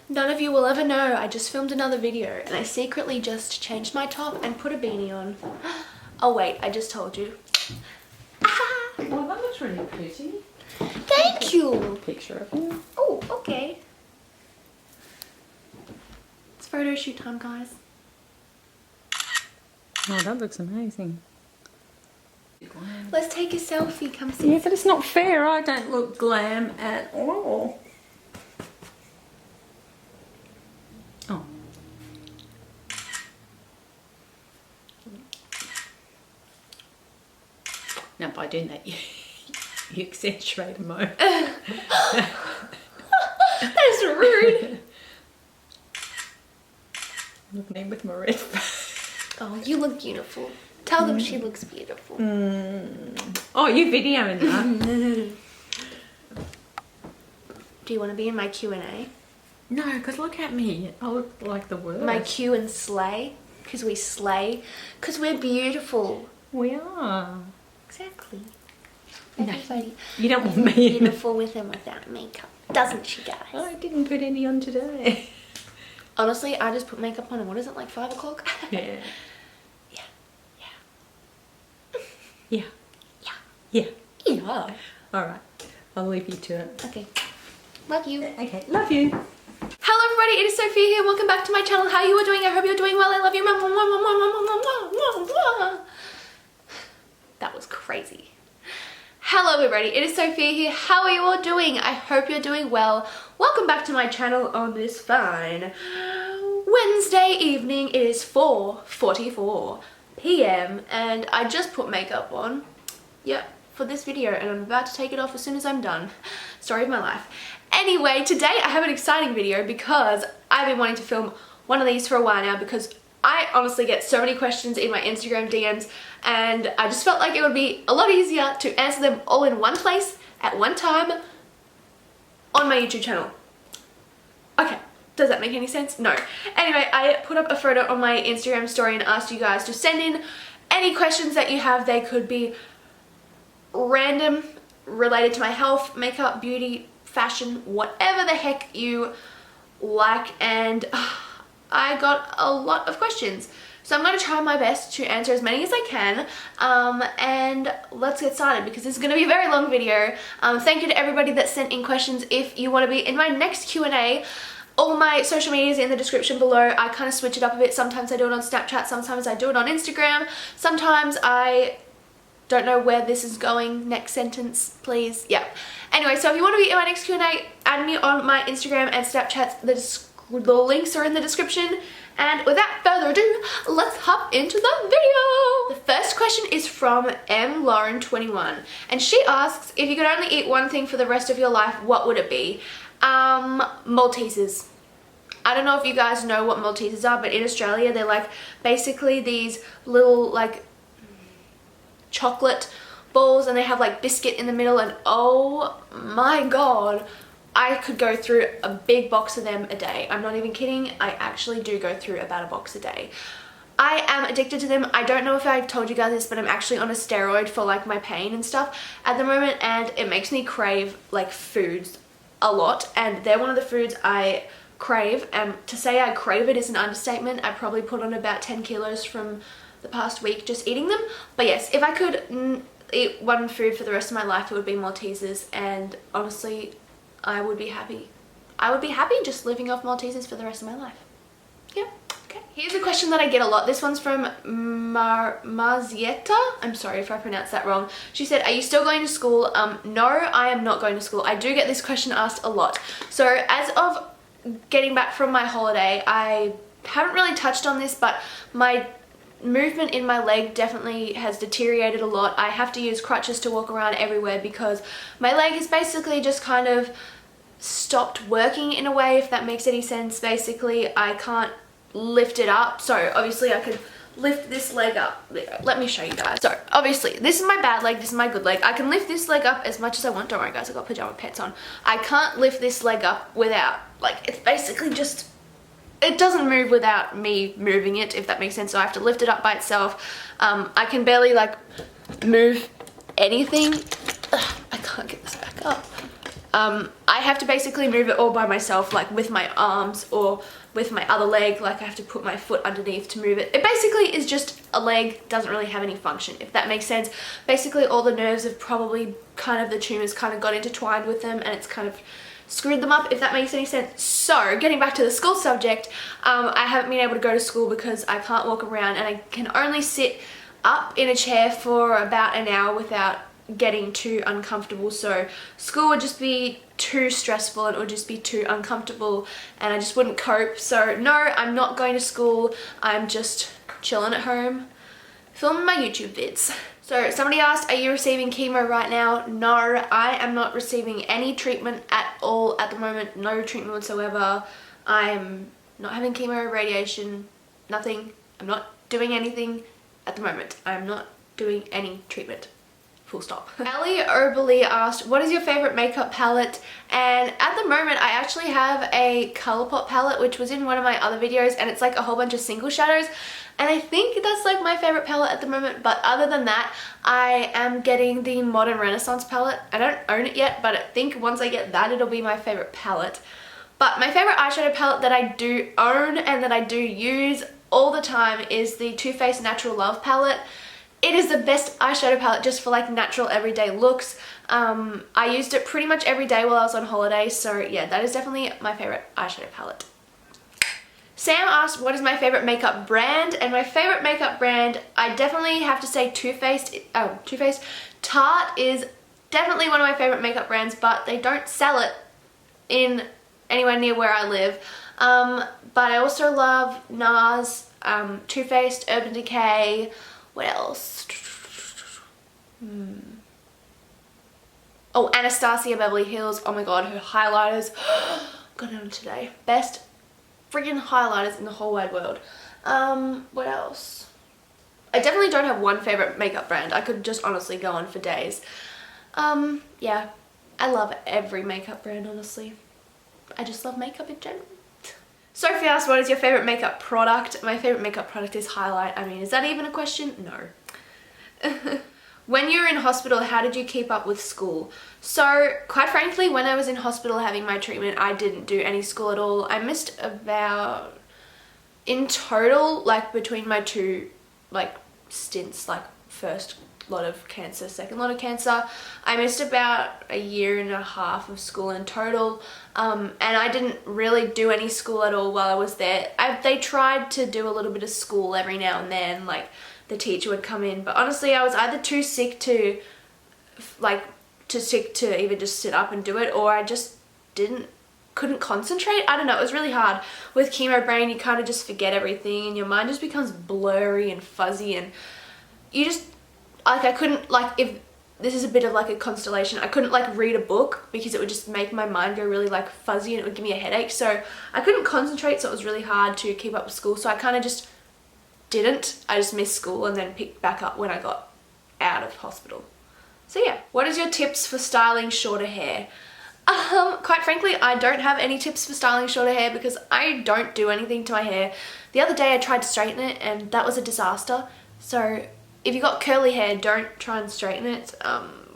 None of you will ever know I just filmed another video and I secretly just changed my top and put a beanie on. Oh wait, I just told you. Well, that looks really pretty. Thank you. Picture of you. Oh, okay. It's photo shoot time, guys. Oh, that looks amazing. Let's take a selfie. Come see. Yeah, but it's not fair. I don't look glam at all. Oh. Now, by doing that, you accentuate Mo. That is rude. Look at me with my red. Oh, you look beautiful. Tell them she looks beautiful. Oh, you videoing that? Do you want to be in my Q&A? No, because look at me. I look like the worst. My Q and slay? Because we slay. Because we're beautiful. We are. Exactly. No, Everybody you don't want me in. beautiful with and without makeup. Doesn't she, guys? I didn't put any on today. Honestly, I just put makeup on and what is it, like 5 o'clock? Yeah. Yeah. Yeah. Yeah. Yeah. Alright. I'll leave you to it. Okay. Love you. Okay. Love you. Hello everybody, it is Sophia here. Welcome back to my channel. How you are doing? I hope you're doing well. I love you. That was crazy. Hello everybody, it is Sophia here. How are you all doing? I hope you're doing well. Welcome back to my channel on this fine Wednesday evening. It is 4:44 p.m. and I just put makeup on, for this video, and I'm about to take it off as soon as I'm done. Story of my life. Anyway, today I have an exciting video because I've been wanting to film one of these for a while now because I honestly get so many questions in my Instagram DMs and I just felt like it would be a lot easier to answer them all in one place at one time on my YouTube channel. Okay. Does that make any sense? No. Anyway, I put up a photo on my Instagram story and asked you guys to send in any questions that you have. They could be random, related to my health, makeup, beauty, fashion, whatever the heck you like, and I got a lot of questions. So I'm going to try my best to answer as many as I can, and let's get started because this is going to be a very long video. Thank you to everybody that sent in questions. If you want to be in my next Q&A, all my social media is in the description below. I kind of switch it up a bit. Sometimes I do it on Snapchat, sometimes I do it on Instagram, sometimes I don't know where this is going. Next sentence, please. Yeah. Anyway, so if you want to be in my next Q&A, add me on my Instagram and Snapchat. The links are in the description. And without further ado, let's hop into the video. The first question is from mlauren21, and she asks, if you could only eat one thing for the rest of your life, what would it be? Maltesers. I don't know if you guys know what Maltesers are, but in Australia they're like basically these little like chocolate balls and they have like biscuit in the middle, and oh my god, I could go through a big box of them a day. I'm not even kidding. I actually do go through about a box a day. I am addicted to them. I don't know if I've told you guys this, but I'm actually on a steroid for like my pain and stuff at the moment, and it makes me crave like foods a lot, and they're one of the foods I crave, and to say I crave it is an understatement. I probably put on about 10 kilos from the past week just eating them. But yes, if I could eat one food for the rest of my life, it would be Maltesers, and honestly I would be happy. I would be happy just living off Maltesers for the rest of my life. Yeah. Okay. Here's a question that I get a lot. This one's from Marzietta. I'm sorry if I pronounced that wrong. She said, are you still going to school? No, I am not going to school. I do get this question asked a lot. So as of getting back from my holiday, I haven't really touched on this, but my movement in my leg definitely has deteriorated a lot. I have to use crutches to walk around everywhere because my leg is basically just kind of stopped working in a way, if that makes any sense. Basically, I can't lift it up. So obviously I could lift this leg up. Let me show you guys. So obviously this is my bad leg, this is my good leg. I can lift this leg up as much as I want. Don't worry guys, I got pajama pants on. I can't lift this leg up without, like, it's basically just, it doesn't move without me moving it, if that makes sense. So I have to lift it up by itself. I can barely like move anything. Ugh, I can't get this back up. I have to basically move it all by myself, like with my arms or with my other leg. Like I have to put my foot underneath to move it. It basically is just a leg, doesn't really have any function, if that makes sense. Basically all the nerves have probably kind of, the tumors kind of got intertwined with them and it's kind of screwed them up, if that makes any sense. So getting back to the school subject, I haven't been able to go to school because I can't walk around and I can only sit up in a chair for about an hour without getting too uncomfortable. So school would just be too stressful and it would just be too uncomfortable and I just wouldn't cope. So no, I'm not going to school. I'm just chilling at home filming my YouTube vids. So somebody asked, are you receiving chemo right now? No, I am not receiving any treatment at all at the moment. No treatment whatsoever. I'm not having chemo, radiation, nothing. I'm not doing anything at the moment. I'm not doing any treatment. Full stop. Ali Oberly asked, what is your favorite makeup palette? And at the moment I actually have a Colourpop palette, which was in one of my other videos, and it's like a whole bunch of single shadows, and I think that's like my favorite palette at the moment. But other than that, I am getting the Modern Renaissance palette. I don't own it yet, but I think once I get that it'll be my favorite palette. But my favorite eyeshadow palette that I do own and that I do use all the time is the Too Faced Natural Love palette. It is the best eyeshadow palette just for like natural everyday looks. I used it pretty much every day while I was on holiday, so yeah, that is definitely my favorite eyeshadow palette. Sam asked, what is my favorite makeup brand? And my favorite makeup brand, I definitely have to say Too Faced. Tarte is definitely one of my favorite makeup brands, but they don't sell it in anywhere near where I live. But I also love NARS, Too Faced, Urban Decay. What else? Oh, Anastasia Beverly Hills. Oh my god, her highlighters. Got it on today. Best friggin' highlighters in the whole wide world. What else? I definitely don't have one favorite makeup brand. I could just honestly go on for days. Yeah, I love every makeup brand, honestly. I just love makeup in general. Sophie asked, what is your favorite makeup product? My favorite makeup product is highlight. I mean, is that even a question? No. When you were in hospital, how did you keep up with school? So, quite frankly, when I was in hospital having my treatment, I didn't do any school at all. I missed about, in total, like between my two like stints, like first lot of cancer, second lot of cancer, I missed about a year and a half of school in total, and I didn't really do any school at all while I was there. They tried to do a little bit of school every now and then, like the teacher would come in, but honestly I was either too sick to even just sit up and do it, or I just couldn't concentrate. I don't know, it was really hard. With chemo brain, you kind of just forget everything and your mind just becomes blurry and fuzzy, and you just, like, I couldn't, like, if this is a bit of like a constellation, I couldn't like read a book because it would just make my mind go really like fuzzy and it would give me a headache. So I couldn't concentrate, so it was really hard to keep up with school. So I kind of just didn't. I just missed school and then picked back up when I got out of hospital. So yeah. What is your tips for styling shorter hair? Quite frankly, I don't have any tips for styling shorter hair because I don't do anything to my hair. The other day I tried to straighten it and that was a disaster. So if you got curly hair, don't try and straighten it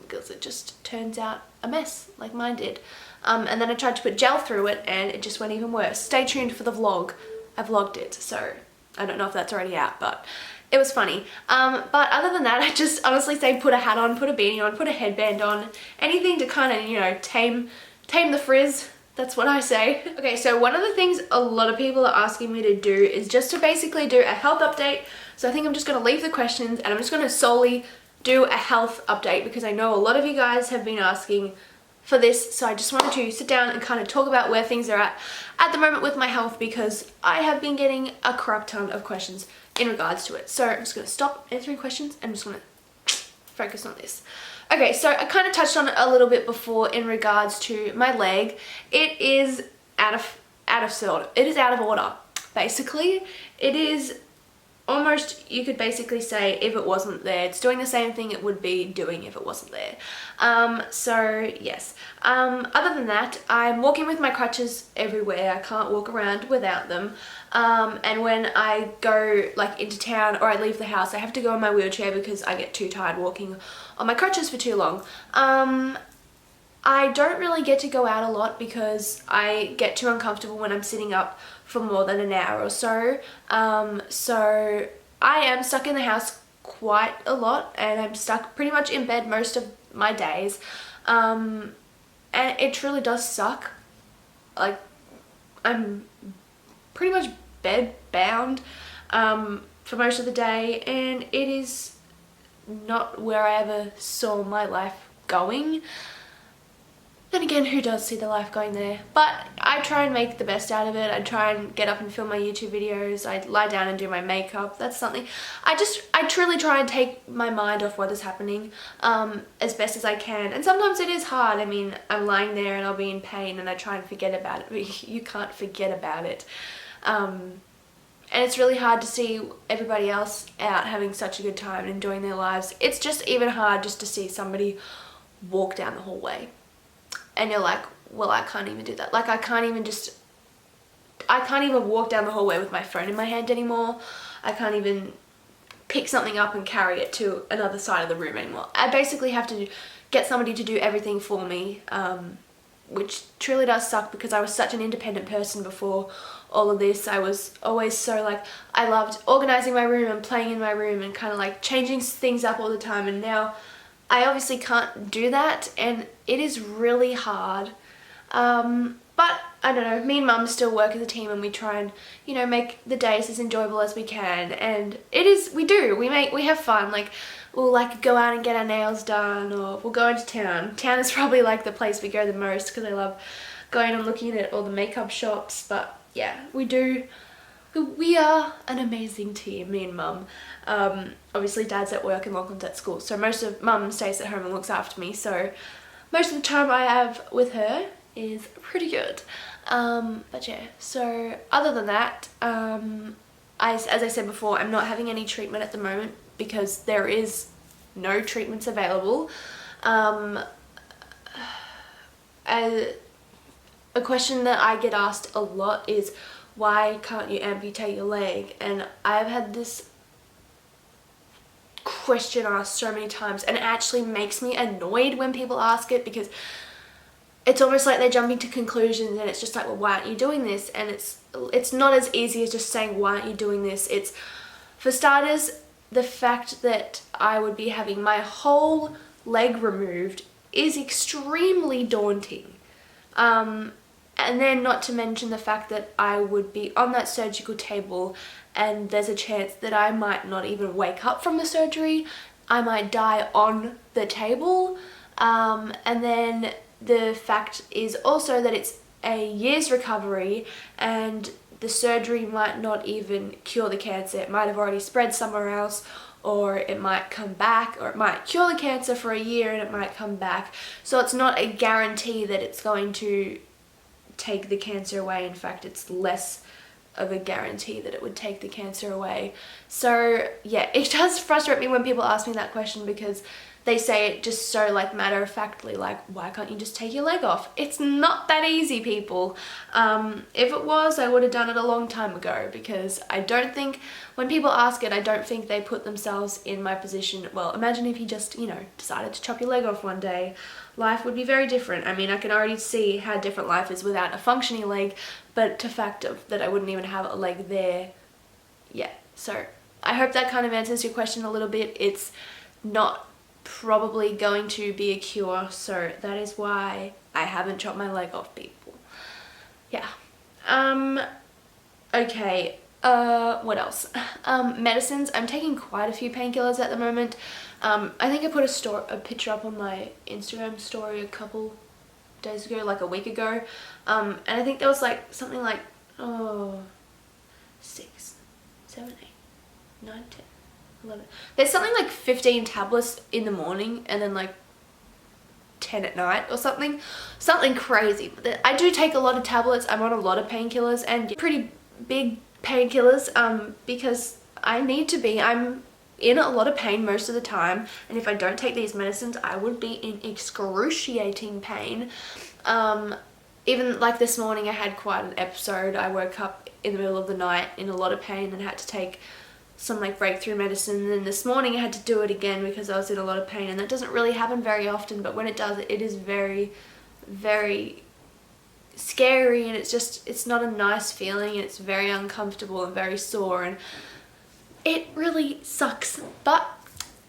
because it just turns out a mess like mine did. And then I tried to put gel through it and it just went even worse. Stay tuned for the vlog. I vlogged it, so I don't know if that's already out, but it was funny. But other than that, I just honestly say put a hat on, put a beanie on, put a headband on, anything to kind of, you know, tame the frizz. That's what I say. Okay, so one of the things a lot of people are asking me to do is just to basically do a health update. So I think I'm just going to leave the questions and I'm just going to solely do a health update because I know a lot of you guys have been asking for this. So I just wanted to sit down and kind of talk about where things are at the moment with my health because I have been getting a crap ton of questions in regards to it. So I'm just going to stop answering questions and I'm just going to focus on this. Okay, so I kind of touched on it a little bit before in regards to my leg. It is out of order, basically. It is almost, you could basically say, if it wasn't there. It's doing the same thing it would be doing if it wasn't there. So yes. Other than that, I'm walking with my crutches everywhere. I can't walk around without them. And when I go like into town or I leave the house, I have to go in my wheelchair because I get too tired walking on my crutches for too long. I don't really get to go out a lot because I get too uncomfortable when I'm sitting up for more than an hour or so. So I am stuck in the house quite a lot, and I'm stuck pretty much in bed most of my days. And it truly does suck. Like, I'm pretty much bed bound for most of the day, and it is not where I ever saw my life going. Then again, who does see the life going there? But I try and make the best out of it. I try and get up and film my YouTube videos. I lie down and do my makeup. That's something. I truly try and take my mind off what is happening as best as I can. And sometimes it is hard. I mean, I'm lying there and I'll be in pain and I try and forget about it. But you can't forget about it. And it's really hard to see everybody else out having such a good time and enjoying their lives. It's just even hard just to see somebody walk down the hallway. And you're like, well, I can't even do that. Like, I can't even walk down the hallway with my phone in my hand anymore. I can't even pick something up and carry it to another side of the room anymore. I basically have to get somebody to do everything for me, which truly does suck because I was such an independent person before all of this. I was always so like, I loved organizing my room and playing in my room and kind of like changing things up all the time, and now I obviously can't do that, and it is really hard. But I don't know, me and Mum still work as a team, and we try and, you know, make the days as enjoyable as we can. And we have fun. Like, we'll like go out and get our nails done, or we'll go into town. Town is probably like the place we go the most because I love going and looking at all the makeup shops. But yeah, we are an amazing team, me and Mum. Obviously Dad's at work and Lachlan's at school, so most of Mum stays at home and looks after me, so most of the time I have with her is pretty good. But yeah, so other than that, as I said before, I'm not having any treatment at the moment because there is no treatments available. A question that I get asked a lot is, why can't you amputate your leg? And I've had this question asked so many times, and it actually makes me annoyed when people ask it because it's almost like they're jumping to conclusions, and it's just like, well, why aren't you doing this? And it's not as easy as just saying, why aren't you doing this? It's, for starters, the fact that I would be having my whole leg removed is extremely daunting. And then not to mention the fact that I would be on that surgical table, and there's a chance that I might not even wake up from the surgery. I might die on the table. And then the fact is also that it's a year's recovery, and the surgery might not even cure the cancer. It might have already spread somewhere else, or it might come back, or it might cure the cancer for a year and it might come back. So it's not a guarantee that it's going to take the cancer away. In fact, it's less of a guarantee that it would take the cancer away. So yeah, it does frustrate me when people ask me that question because they say it just so like matter-of-factly, like, why can't you just take your leg off? It's not that easy, people. If it was, I would have done it a long time ago, because I don't think, when people ask it, I don't think they put themselves in my position. Well, imagine if you just, you know, decided to chop your leg off one day. Life would be very different. I mean, I can already see how different life is without a functioning leg, but to fact of that I wouldn't even have a leg there. Yeah, so I hope that kind of answers your question a little bit. It's not probably going to be a cure, so that is why I haven't chopped my leg off, people. Yeah. Okay, what else? Medicines. I'm taking quite a few painkillers at the moment. I think I put a picture up on my Instagram story a couple days ago, like a week ago, and I think there was like something like 6, 7, 8, 9, 10, 11. There's something like 15 tablets in the morning and then like 10 at night or something crazy. But I do take a lot of tablets. I'm on a lot of painkillers, and pretty big painkillers, because I need to be. I'm in a lot of pain most of the time, and if I don't take these medicines, I would be in excruciating pain. Even like this morning, I had quite an episode. I woke up in the middle of the night in a lot of pain and had to take some like breakthrough medicine, and then this morning I had to do it again because I was in a lot of pain, and that doesn't really happen very often, but when it does, it is very, very scary, and it's not a nice feeling, and it's very uncomfortable and very sore, and it really sucks. But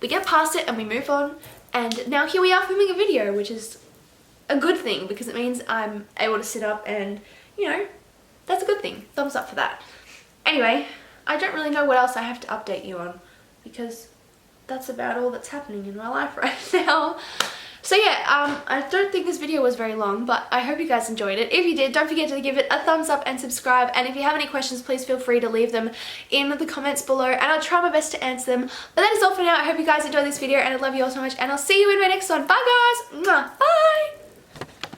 we get past it and we move on, and now here we are filming a video, which is a good thing because it means I'm able to sit up, and you know, that's a good thing. Thumbs up for that. Anyway, I don't really know what else I have to update you on because that's about all that's happening in my life right now. So yeah, I don't think this video was very long, but I hope you guys enjoyed it. If you did, don't forget to give it a thumbs up and subscribe. And if you have any questions, please feel free to leave them in the comments below, and I'll try my best to answer them. But that is all for now. I hope you guys enjoyed this video, and I love you all so much, and I'll see you in my next one. Bye guys! Mwah. Bye!